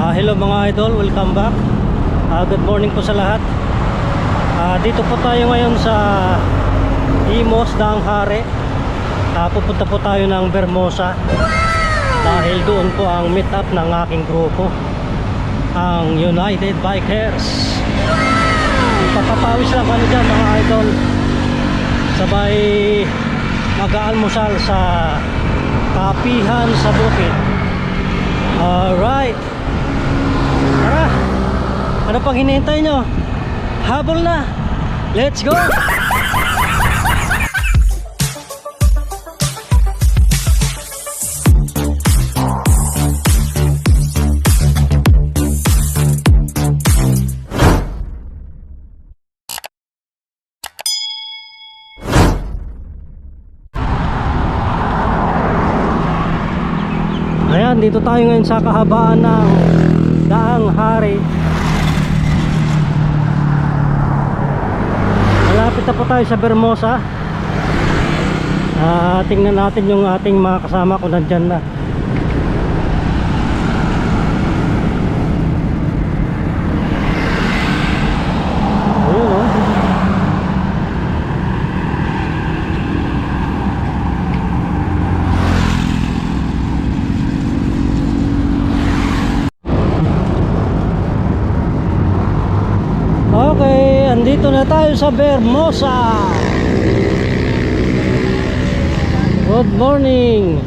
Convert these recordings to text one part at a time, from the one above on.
Hello mga idol, welcome back. Good morning po sa lahat. Dito po tayo ngayon sa Imus, Daang Hari. Pupunta po tayo ng Vermosa dahil doon po ang meet up ng aking grupo, ang United Bikers. Papapawis lang kami dyan mga idol, sabay mag-aalmusal sa kapihan sa bukid. Alright, tara, ano pang hinihintay nyo? Habol na, let's go! Ayan, dito tayo ngayon sa kahabaan ng Daang Hari. Malapit na po tayo sa Vermosa. Tingnan natin yung ating mga kasama kung nandyan na. Ayun, oh. Okay, andito na tayo sa Vermosa. Good morning.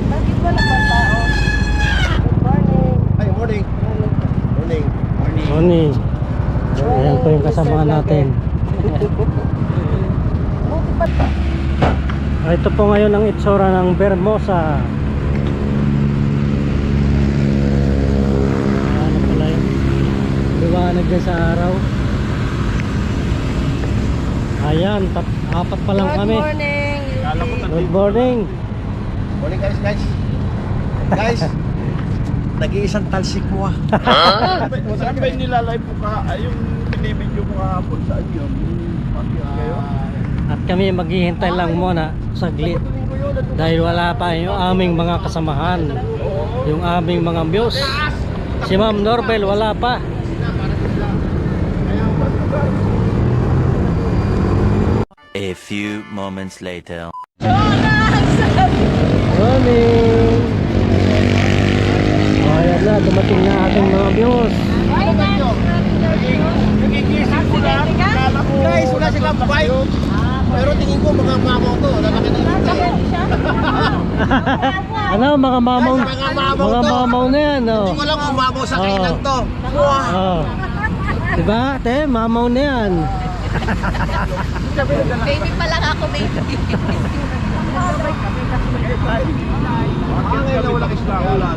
Bakit wala pa tao? Good morning. Ay, morning. Morning. Morning. Morning. Ayan po yung kasama natin. Ito po ngayon ang itsura ng Vermosa. Ano pala yun? Liwanag din sa araw. Ayan, apat pa lang kami. Good morning. Good morning. Morning guys. Guys, nag-iisang talsik mo ah. Saan ba yung nilalive mo ka? Yung pinibidyo mo kahapon, saan yun? Bakit kayo? At kami maghihintay lang muna saglit dahil wala pa yung aming mga kasamahan, yung aming mga muse. Si Ma'am Norbel wala pa. A few moments later. Morning. Ayan na, dumating na ating mga muse. Nagigising ko lang. Kala ko. Guys, wala silang bike. Pero tingin ko mga mamaw to. Lalaki na yung tayo. Ano, mga mamaw, Guys, mga mamaw mga to. mamaw na yan, oh. Hindi ko lang mamaw sa Oh. kainan to. Wow. Oh. Diba, te, mamaw na yan. Baby pa lang ako, baby. Bakit ngayon na walang isla? Wala.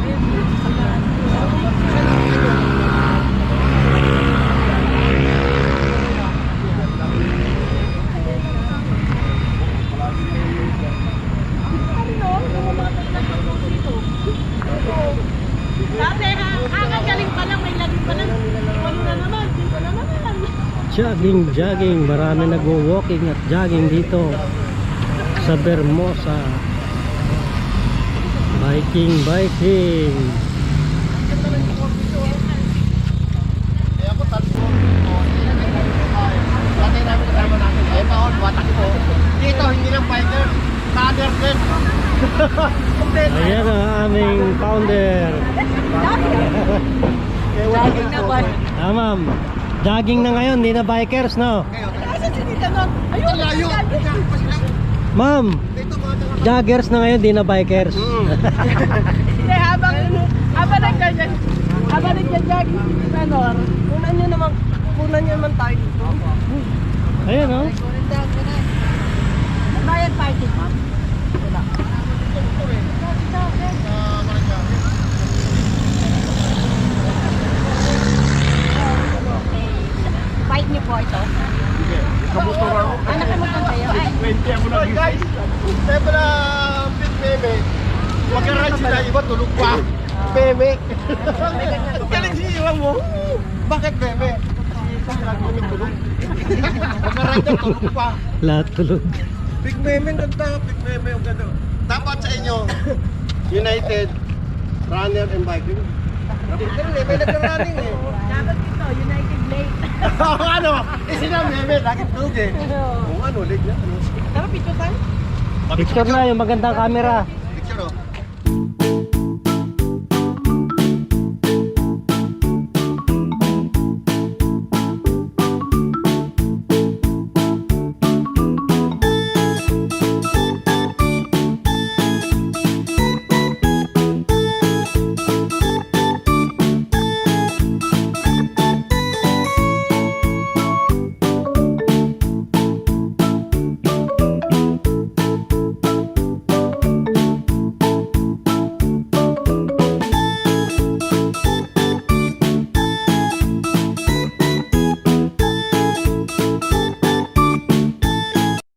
Dati ha, galing pa lang, may lagi pa lang. Ano na naman, dito na naman. Jogging, marami nagwo-walking at jogging dito sa Vermosa. Biking. Eh ako talsik ko. Dati namin kasama natin. Eh paon, watak ko. Dito, hindi lang biker. Father din. Ayan ang aming founder. Jogging na ba? Ma'am, jogging na ngayon, hindi na bikers, no? Nasa si Tita Not? Ayun, Layo. Ma'am, joggers na ngayon, hindi na bikers. Hindi, habang nagganyan, jogging si Tita Nor, kunan nyo naman tayo dito. Ayan, no? Bayan party, ma'am. Wala. Fight niyo po ito. Kamotor ako. Anak mo kang kayo. 20 ako Hoy nag guys, sabi na pit meme. Mag-ride sila, iba tulog pa. Meme. Galing si Iwan mo. Bakit meme? Kasi lagi kami tulog. Mag-ride na tulog pa. Lahat tulog. Big meme ang ganda, big meme ang ganda. Dapat sa inyo, United runner and biker. Pero may nag-running eh. Dapat ito, United Lake. Ano? Sila meme, lakit tug eh. Kung ano, leg na. Ano? Dapat ito tayo? Picture na yung magandang camera. Picture oh.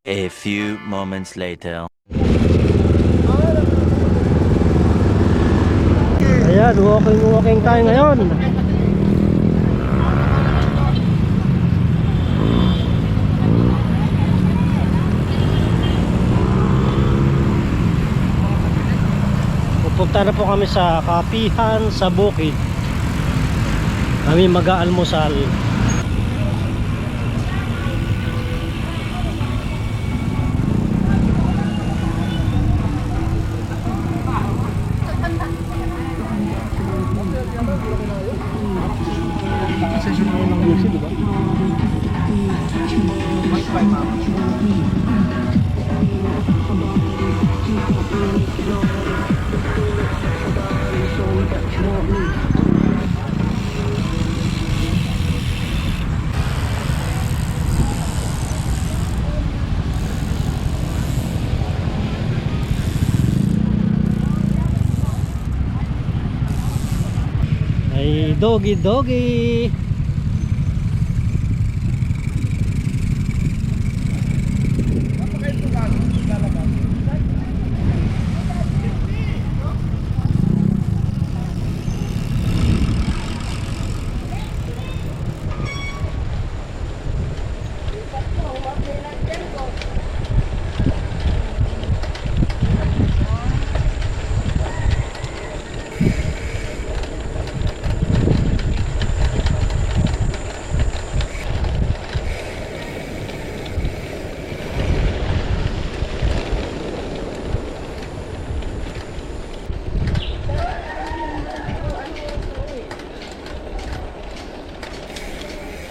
A few moments later. Ayan, walking tayo ngayon. Pupunta na po kami sa kapihan sa bukid. Kami mag-aalmusal. Ay, doggy.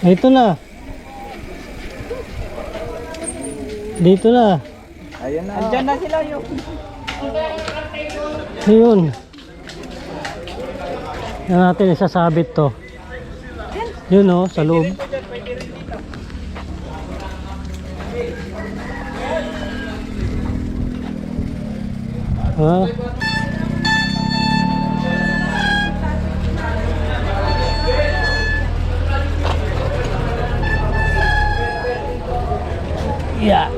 Ito na. Dito na. Ayan na. Diyan na sila yung... Ayun. Yan natin isasabit to. Yun oh, sa loob. Ha? Yeah.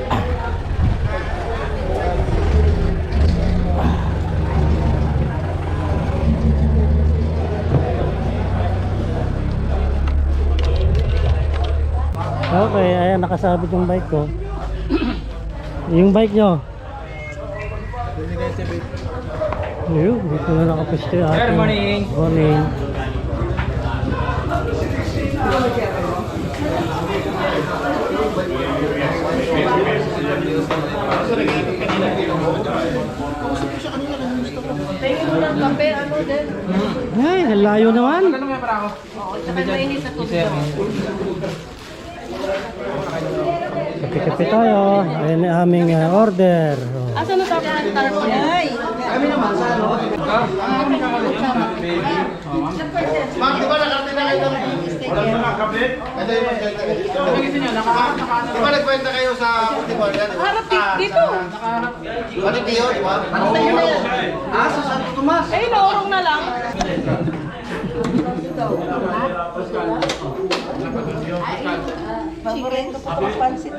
Okay, ayan nakasabit yung bike ko. Yung bike nyo. Ayun, dito na nakapusto yung ating. Good morning. Morning. Tingin mo ng kape, ano din? Ay, layo naman. Saka mainit sa tubig. Kape-kape tayo. Ayan ang aming order. Asa na tapos ng tarpon? Ay! Ma'am, di ba nakarte na kayo ng... Wala na nakape? Ito yung di ba nagkwenta kayo sa Putibor? Harap dito! Ano tiyo, di ba? Sa Santo Tomas. Eh, naurong na lang. Paborito ko pang pansit.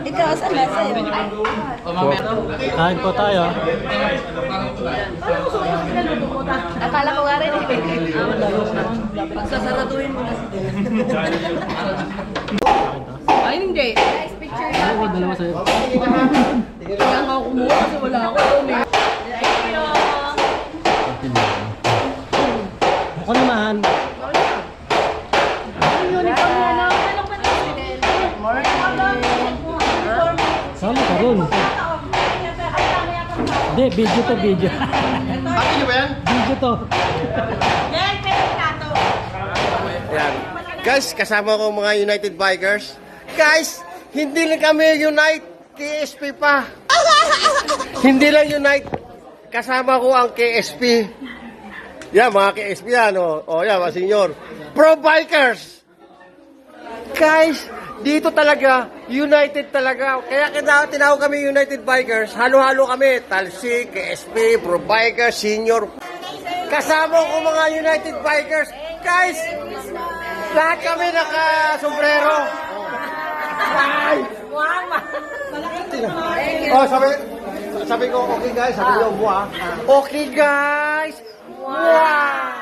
Ikaw, saan nasa iyo? Kain po tayo. Akala ko nga rin eh. Pagsasaraduhin mo na sila. Ay, hindi. Nice picture yan. Kaya nga kumuha kasi wala ako doon eh. Hindi, video to video. Happy nyo ba yan? Video to. Yan, pero nato. Ayan. Guys, kasama ko mga United Bikers. Guys, hindi lang kami unite. KSP pa. Hindi lang unite. Kasama ko ang KSP. Yan, mga KSP yan. O yan, mga senyor. Pro Bikers. Guys, dito talaga, united talaga. Kaya tinawag kami United Bikers. Halo-halo kami. Talsik, KSP, Pro Bikers, Senior. Kasama ko mga United Bikers. Guys, lahat kami naka-sombrero. Ay! Oh, sabi ko, okay guys, sabi niyo, okay guys. Wow!